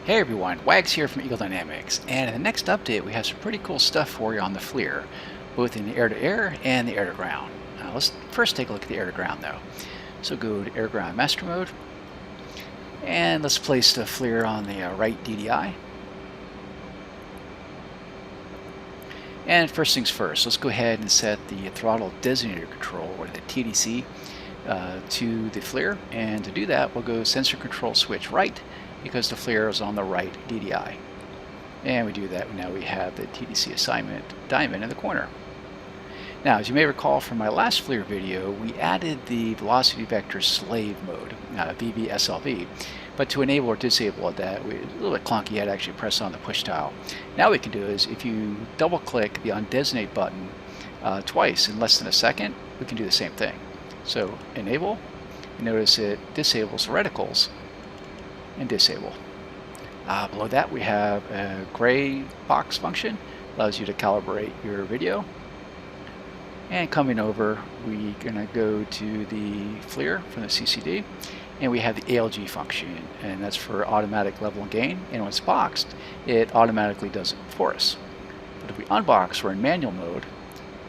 Hey everyone, Wags here from Eagle Dynamics, and in the next update we have some pretty cool stuff for you on the FLIR, both in the air-to-air and the air-to-ground. Let's first take a look at the air-to-ground though. So go to air-ground master mode, and let's place the FLIR on the right DDI. And first things first, let's go ahead and set the throttle designator control, or the TDC, to the FLIR, and to do that we'll go sensor control switch right, because the FLIR is on the right DDI. And we do that, now we have the TDC assignment diamond in the corner. Now, as you may recall from my last FLIR video, we added the velocity vector slave mode, VVSLV. But to enable or disable that, a little bit clunky, you had to actually press on the push tile. Now what we can do is, if you double click the undesignate button twice in less than a second, we can do the same thing. So enable, notice it disables reticles, and disable. Below that we have a gray box function, allows you to calibrate your video. And coming over, we're going to go to the FLIR from the CCD, and we have the ALG function, and that's for automatic level and gain, and when it's boxed it automatically does it for us. But if we unbox, we're in manual mode,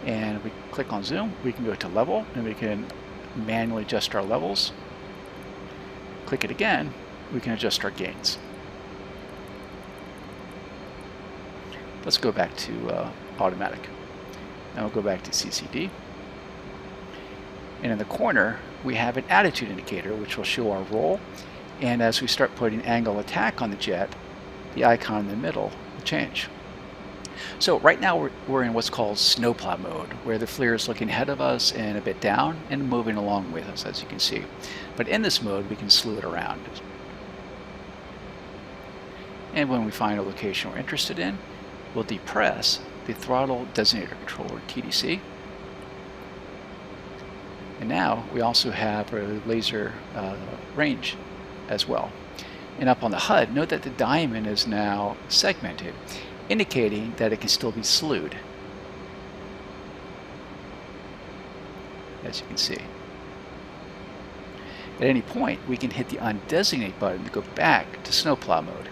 and we click on zoom, we can go to level and we can manually adjust our levels. Click it again, we can adjust our gains. Let's go back to automatic. Now we'll go back to CCD. And in the corner, we have an attitude indicator, which will show our roll. And as we start putting angle attack on the jet, the icon in the middle will change. So right now we're in what's called snowplow mode, where the FLIR is looking ahead of us and a bit down and moving along with us, as you can see. But in this mode, we can slew it around. And when we find a location we're interested in, we'll depress the throttle designator control, or TDC. And now we also have a laser range as well. And up on the HUD, note that the diamond is now segmented, indicating that it can still be slewed, as you can see. At any point, we can hit the undesignate button to go back to snowplow mode.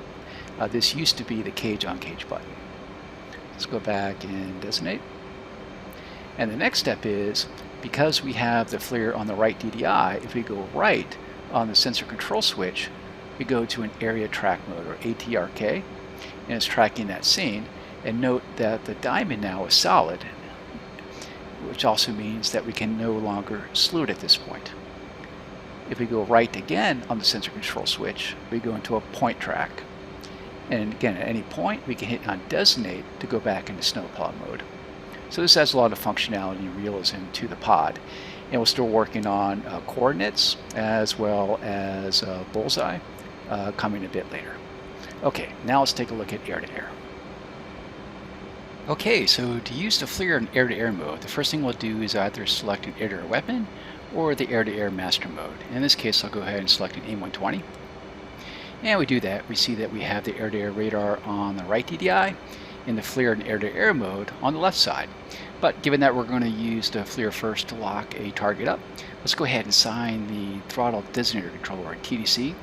This used to be the cage on cage button. Let's go back and designate. And the next step is, because we have the FLIR on the right DDI, if we go right on the sensor control switch, we go to an area track mode, or ATRK, and it's tracking that scene. And note that the diamond now is solid, which also means that we can no longer slew it at this point. If we go right again on the sensor control switch, we go into a point track. And again, at any point, we can hit on designate to go back into snowplow mode. So this adds a lot of functionality and realism to the pod. And we're still working on coordinates as well as bullseye coming a bit later. Okay, now let's take a look at air-to-air. Okay, so to use the FLIR in air-to-air mode, the first thing we'll do is either select an air-to-air weapon or the air-to-air master mode. In this case, I'll go ahead and select an AIM-120. And we do that, we see that we have the air-to-air radar on the right DDI and the FLIR in air-to-air mode on the left side. But given that we're going to use the FLIR first to lock a target up, let's go ahead and assign the throttle designator controller, or TDC,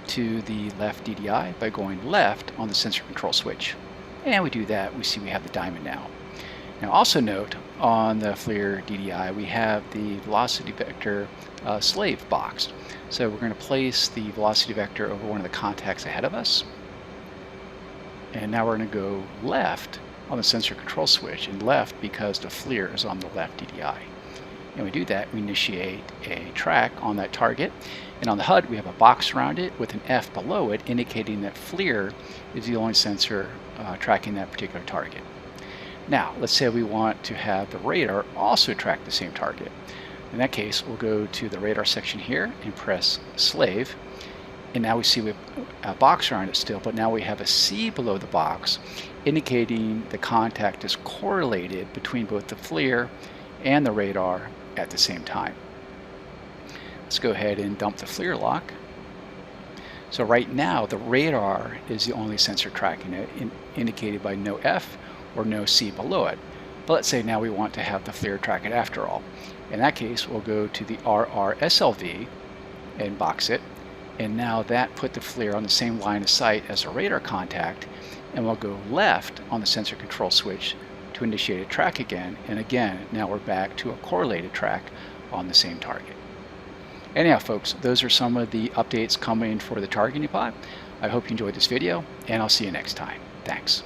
to the left DDI by going left on the sensor control switch. And we do that, we see we have the diamond now. Now also note, on the FLIR DDI we have the velocity vector slave box. So we're going to place the velocity vector over one of the contacts ahead of us. And now we're going to go left on the sensor control switch, and left because the FLIR is on the left DDI. And we do that, we initiate a track on that target. And on the HUD we have a box around it with an F below it, indicating that FLIR is the only sensor tracking that particular target. Now let's say we want to have the radar also track the same target. In that case, we'll go to the radar section here and press slave. And now we see we have a box around it still, but now we have a C below the box, indicating the contact is correlated between both the FLIR and the radar at the same time. Let's go ahead and dump the FLIR lock. So right now, the radar is the only sensor tracking it, indicated by no F or no C below it. But let's say now we want to have the FLIR track it after all. In that case, we'll go to the RRSLV and box it. And now that put the FLIR on the same line of sight as a radar contact, and we'll go left on the sensor control switch to initiate a track again. And again, now we're back to a correlated track on the same target. Anyhow, folks, those are some of the updates coming for the targeting pod. I hope you enjoyed this video, and I'll see you next time. Thanks.